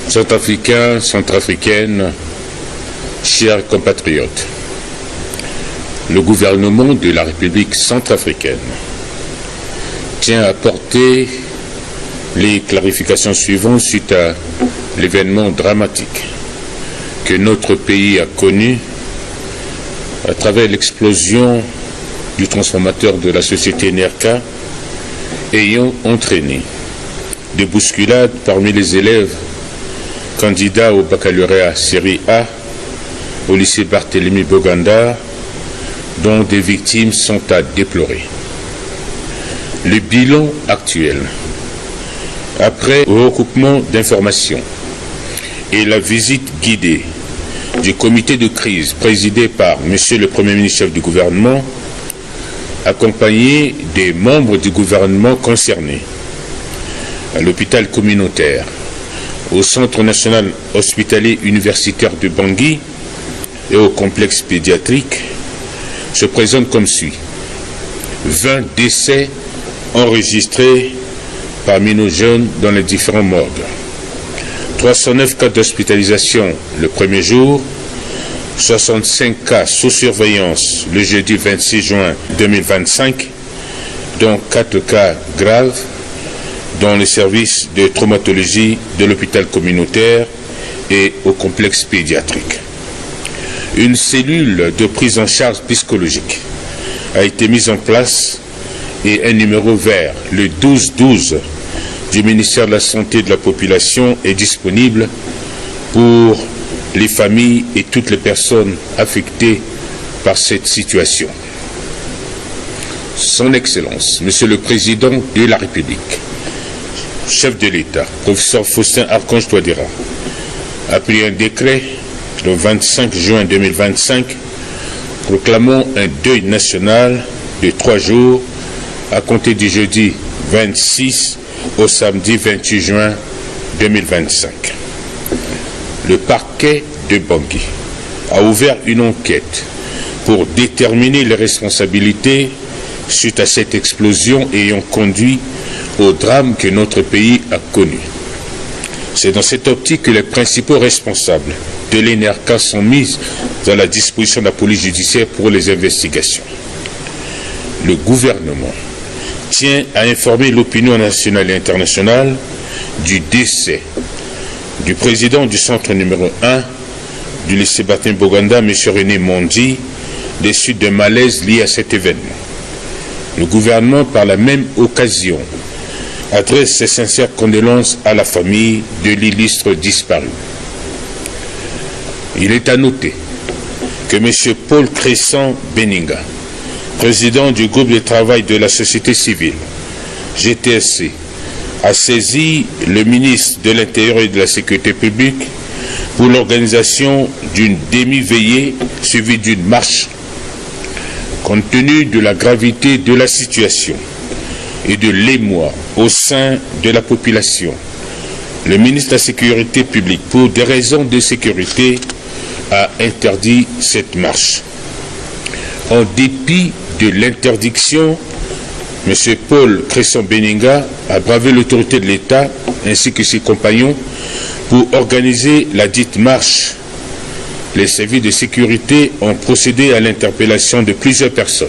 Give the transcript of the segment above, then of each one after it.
Centrafricains, centrafricaines, chers compatriotes, le gouvernement de la République centrafricaine tient à apporter les clarifications suivantes suite à l'événement dramatique que notre pays a connu à travers l'explosion du transformateur de la société NERCA ayant entraîné des bousculades parmi les élèves candidats au baccalauréat série A au lycée Barthélemy Boganda, dont des victimes sont à déplorer. Le bilan actuel, après recoupement d'informations et la visite guidée du comité de crise présidé par M. le Premier ministre chef du gouvernement, accompagné des membres du gouvernement concernés, à l'hôpital communautaire, au Centre national hospitalier universitaire de Bangui et au complexe pédiatrique, se présente comme suit. 20 décès enregistrés parmi nos jeunes dans les différents morgues. 309 cas d'hospitalisation le premier jour, 65 cas sous surveillance le jeudi 26 juin 2025, dont 4 cas graves dans les services de traumatologie de l'hôpital communautaire et au complexe pédiatrique. Une cellule de prise en charge psychologique a été mise en place et un numéro vert, le 1212 du ministère de la Santé et de la Population, est disponible pour les familles et toutes les personnes affectées par cette situation. Son Excellence, Monsieur le Président de la République, chef de l'État, professeur Faustin Archange Touadéra, a pris un décret le 25 juin 2025 proclamant un deuil national de 3 jours à compter du jeudi 26 au samedi 28 juin 2025. Le parquet de Bangui a ouvert une enquête pour déterminer les responsabilités suite à cette explosion ayant conduit au drame que notre pays a connu. C'est dans cette optique que les principaux responsables de l'ENERCA sont mis à la disposition de la police judiciaire pour les investigations. Le gouvernement tient à informer l'opinion nationale et internationale du décès du président du centre numéro 1 du lycée Barthélemy Boganda, M. René Mondi, des suites de malaise liés à cet événement. Le gouvernement, par la même occasion, adresse ses sincères condoléances à la famille de l'illustre disparu. Il est à noter que M. Paul Crescent Beninga, président du groupe de travail de la société civile, GTSC, a saisi le ministre de l'Intérieur et de la Sécurité publique pour l'organisation d'une demi-veillée suivie d'une marche. Compte tenu de la gravité de la situation et de l'émoi au sein de la population, le ministre de la Sécurité publique, pour des raisons de sécurité, a interdit cette marche. En dépit de l'interdiction, M. Paul Crescent Beninga a bravé l'autorité de l'État ainsi que ses compagnons pour organiser la dite marche. Les services de sécurité ont procédé à l'interpellation de plusieurs personnes.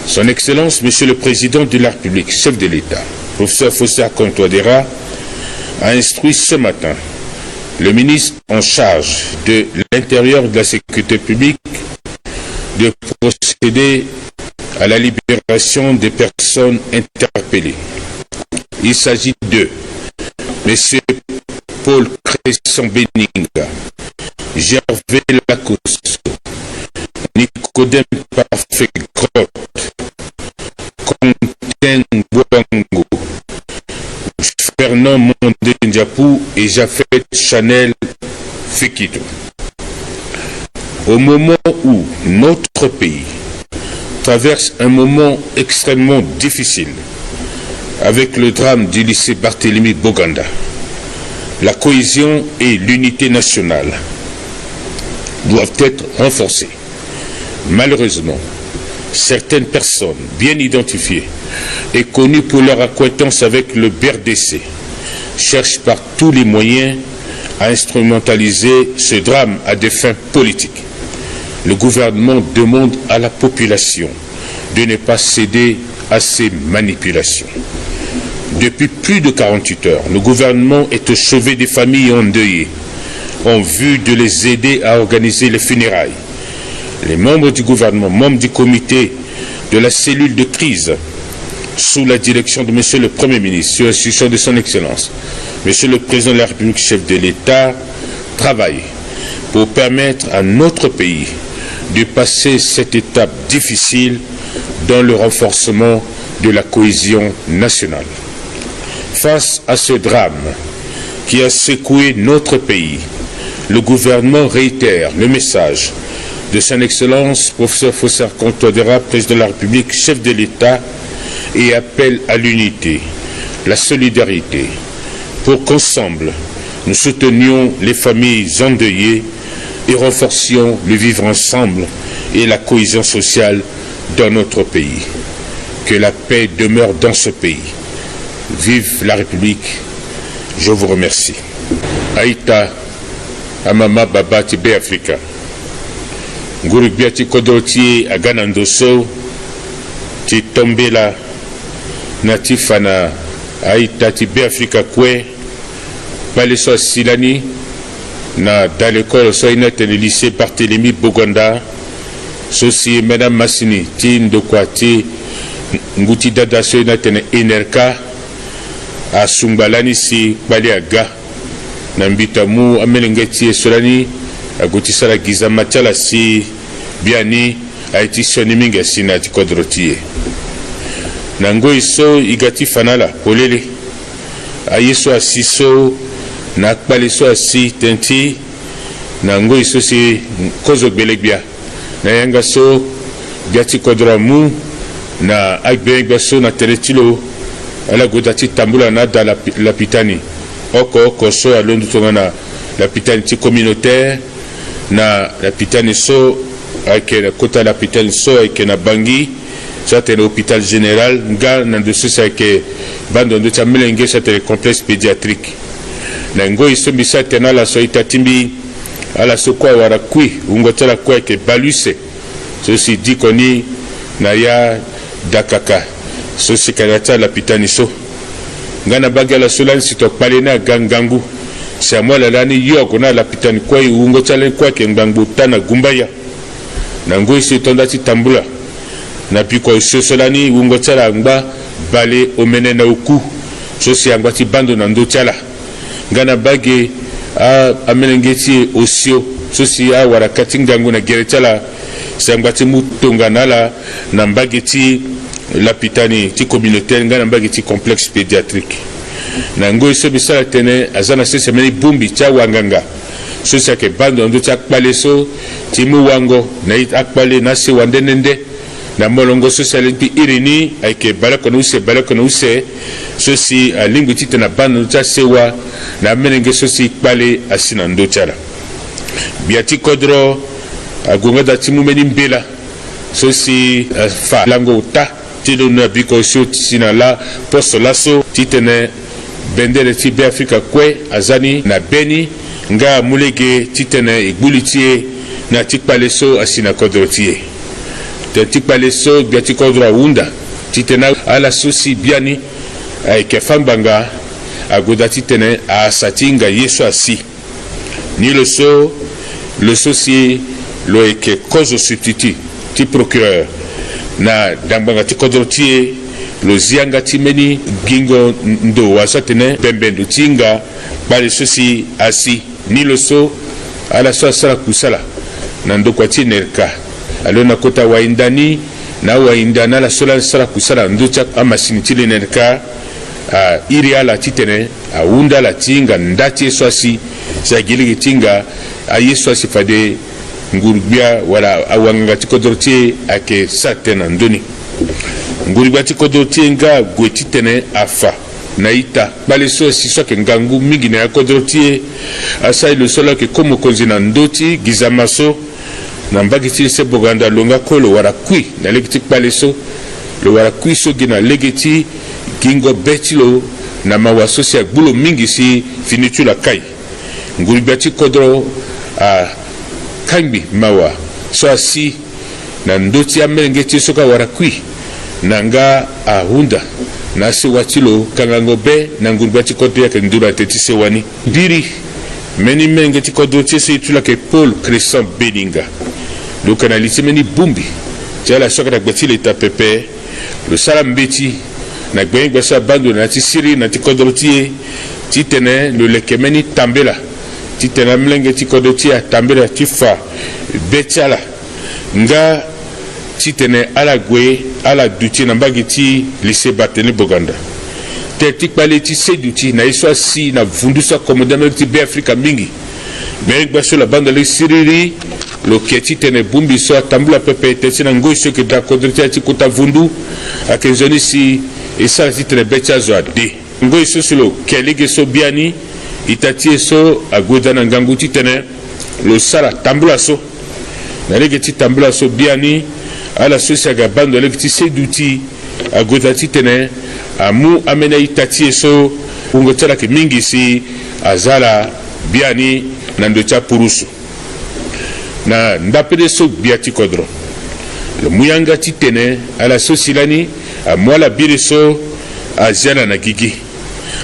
Son Excellence, Monsieur le Président de la République, chef de l'État, professeur Faustin Archange Touadéra, a instruit ce matin le ministre en charge de l'Intérieur et de la Sécurité publique de procéder à la libération des personnes interpellées. Il s'agit de M. Paul Crescent Beninga, Gervais Lacoste, Nicodème Parfait Grotte, Quentin Bouango, Fernand Mondé Ndiapou et Jafet Chanel Fekito. Au moment où notre pays traverse un moment extrêmement difficile avec le drame du lycée Barthélemy Boganda, la cohésion et l'unité nationale doivent être renforcées. Malheureusement, certaines personnes bien identifiées et connues pour leur accointance avec le BRDC cherche par tous les moyens à instrumentaliser ce drame à des fins politiques. Le gouvernement demande à la population de ne pas céder à ces manipulations. Depuis plus de 48 heures, le gouvernement est au chevet des familles endeuillées en vue de les aider à organiser les funérailles. Les membres du gouvernement, membres du comité de la cellule de crise, sous la direction de M. le Premier ministre, sur l'instruction de son Excellence, M. le Président de la République, chef de l'État, travaillent pour permettre à notre pays de passer cette étape difficile dans le renforcement de la cohésion nationale. Face à ce drame qui a secoué notre pays, le gouvernement réitère le message de son Excellence, professeur Fossard-Comte Touadéra, président de la République, chef de l'État, et appelle à l'unité, la solidarité, pour qu'ensemble, nous soutenions les familles endeuillées et renforcions le vivre ensemble et la cohésion sociale dans notre pays. Que la paix demeure dans ce pays. Vive la République. Je vous remercie. Aïta, Amama Baba Tibé Africa. Ngurugbiati Kodoti Aganandoso, Titombela, Natifana, Aïta Tibé Africa Kwe, Paleso Silani, na dans l'école Soinet le lycée Barthélemy Boganda, Sosi Madame Massini, Tin de Kwati, Nguti Dada Soinet Enerka, a Sumbalani si Baliaga, Nambitamu, Amelengeti Solani, a Goutisala Gizamatala si Biani, a été Soniminga Sinati Kodrotie. Nango iso igati fanala, Polele, a Yeso Asiso, na kpaliso asi tenti na ngo iso si kozo belegbia na yanga so biati kodra mu na agbe so na teretilo ala godati tambula na da la pitani oko so alondu tongana la pitani ti communautaire na la pitani so ake na kota la pitani so ake na bangi ça c'est l'hôpital général nga na de ça que bando de tamelenge ça c'est le complexe pédiatrique na ngo iso bisa tena la soita timbi ala sokwa warakui ungotela kwa ke baluse ceci dit koni na ya dakaka ceci kanata la pitani so ngana bagala solan sitok palena gangangu c'est moi la lani yoko na la pitani kwa ungotela kwa ke ngangu tana gumbaya na ngo iso tondati tambula na piko iso solani ungotela ngba bale omene na uku ceci angati bando na ndotala ngana bage a amenengeti osio sosi a warakati ngangu na geretala sangati mutonga nala na mbageti la pitani ti communautaire ngana mbageti complexe pédiatrique na ngo iso bisala tene azana sese meni bumbi cha wanganga sosi ke bando ndo cha kpaleso ti mu wango na it akpale na se wandenende na molongo social pi irini ayke balako no use sosi lingu tite na bando cha sewa na menenge sosi kpale asina ndo chala biati kodro agonga da timu meni mbela sosi fa lango ta tilo na biko sho sina la posto laso titene bendele ti be Afrika kwe azani na beni nga mulege titene igbulitie na tikpale so asina kodro tie tikpale so biati kodro wunda titena ala sosi biani ay ke fambanga agodati tene a satinga yeso asi ni le so si lo eke kozo subtiti ti procureur na dambanga ti kodrotie lo zianga ti meni gingo ndo wasa tene bembendo tinga bale so si asi ni le so ala so sala kusala na ndokwa ti nerka alo na kota waindani na waindana la sola sala kusala ndocha amasini ti nerka iri ala titene unda la tinga ndati eswasi sagiligi tinga ayeswasi fade ngurbia wala awanga tikodortie ake satena ndoni ngurbia tikodortie nga gwetitene afa naita baleso siso ke ngangu mingi na kodortie asai le solo ke komo konzina ndoti gizamaso na mbagiti se boganda longa kolo wara kui na legiti baleso le wara kui so gina legiti gingo betilo na mawaso si agbulo mingi si finitu la kai ngulibati kodro a kambi mawa so asi na ndoti amelengeti soka warakui nanga a hunda na se watilo kangangobe na ngulibati kodro ya kendura teti sewani biri meni melengeti kodro tese itula ke Paul Crescent Beninga le canalité meni bumbi tia la soka na gbati leta pepe le salam beti na gbengi gbasa bando na ti siri na ti kodro tie ti tene le lekemeni tambela ti tene mlenge ti kodro tie tambela ti fa betiala nga ti tene ala gwe ala duti na mbagi ti lycée Barthélemy Boganda te ti kpale ti seduti na iso asi na vundu sa commandement ti be Afrika mingi gbengi gbaso la bando le siriri lo keti tene bumbi so tambula pepe te sina ngoi so ke da kodro tie ti kota vundu akenzoni si et ça c'est très bête à zoader ngoi so solo kelege so biani itati so agodana nganguti tene lo sara tambula so na legeti tambula so biani ala so saga bando legeti seduti agodati tene amu amena itati so ungotala ke mingi si azala biani na ndocha purusu na ndapede so biati kodro le muyanga ti tene ala so silani a mwala biri so a ziana na gigi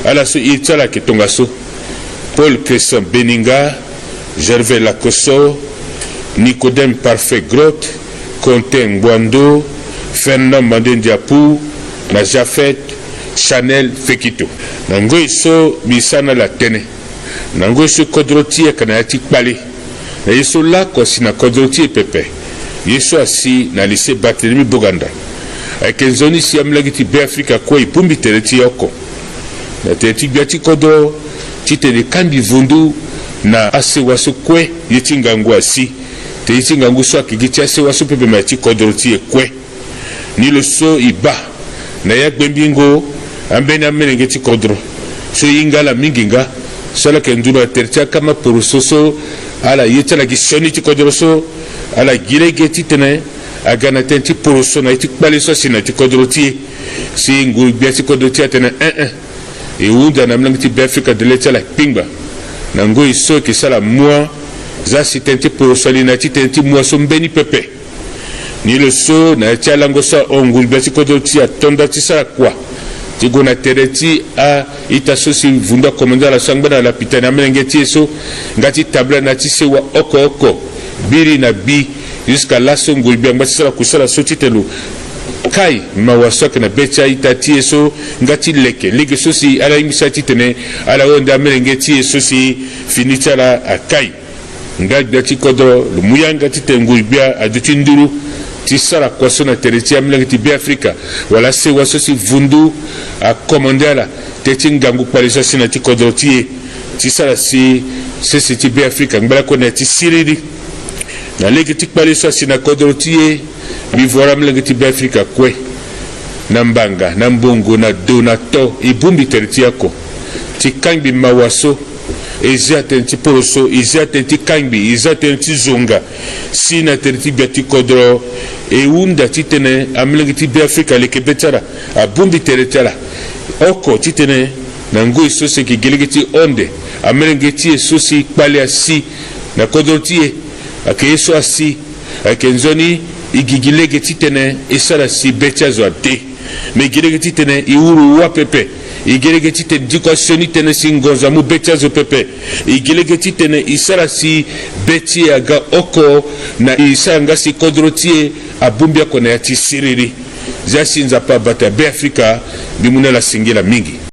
ala so itala ke tonga so Paul Crescent Beninga, Gervais Lacosso, Nicodème Parfait Grotte, Quentin Ngwando, Fernand Mandendiapou, na Jafet Chanel Fekito nango so misana la tene nango so kodroti kana yati kpale na yeso la ko sina kodroti pepe yeso asi na lycée Barthélemy Boganda akenzoni si amlagiti be Afrika ko ipumbi tereti yoko na tereti biati kodo titele kambi vundu na ase waso kwe yetingangu asi te yetingangu so akigiti ase waso pepe mati kodroti ekwe ni lo so iba na ya gbembingo ambena melengeti kodro so ingala minginga sala kendura tertia kama porososo ala yetala gishoni ti kodro so ala gilegeti tene agana tenti poroso na ti kpale so sina ti kodro ti si ngul biati kodro ti tene e unda na mlangiti be Afrika de letala pingba na ngoi so ki sala moi za si tenti poroso lina ti tenti moi so mbeni pepe ni le so na ti alango sa ongul biati kodro ti atonda ti sala kwa ti gona tereti a ita so si vunda komanda la sangba na la pitana melengeti so ngati tabla na ti sewa oko biri na bi jusqu'à la so ngul bi ngati sala kusala so titelu kai mawasok na becha ita ti so ngati leke so si ala ingisa titene ala onda melengeti so si finita la akai ngati kodro lu muyanga titengul bi aduti nduru ti sara kwaso na tereti amlengeti be Afrika wala se waso si vundu a komandala teti ngangu kwalisa sina ti kodrotie ti sara si se ti be Afrika ngala ko na ti siriri na legeti kwalisa sina kodrotie mi vora amlengeti be Afrika kwe na mbanga na mbongo na donato ibumbi tereti yako ti kangi mawaso ezia tenti poroso ezia tenti kangbi ezia tenti zonga sina tereti biati kodro e unda titene amlengiti be Afrika leke betara abumbi teretala oko titene nango isose ki gelegeti onde amlengeti esosi kpale asi na kodro tie akeso asi akenzoni igigilege titene esara si bechazo ate me gelegeti tene iuru wa pepe igelegeti te dikosoni tene singoza mu bechazo pepe igelegeti tene isara si beti aga oko na isanga si kodrotie abumbia kona ya tisiriri zasinza pa bata be Afrika bimuna la singela mingi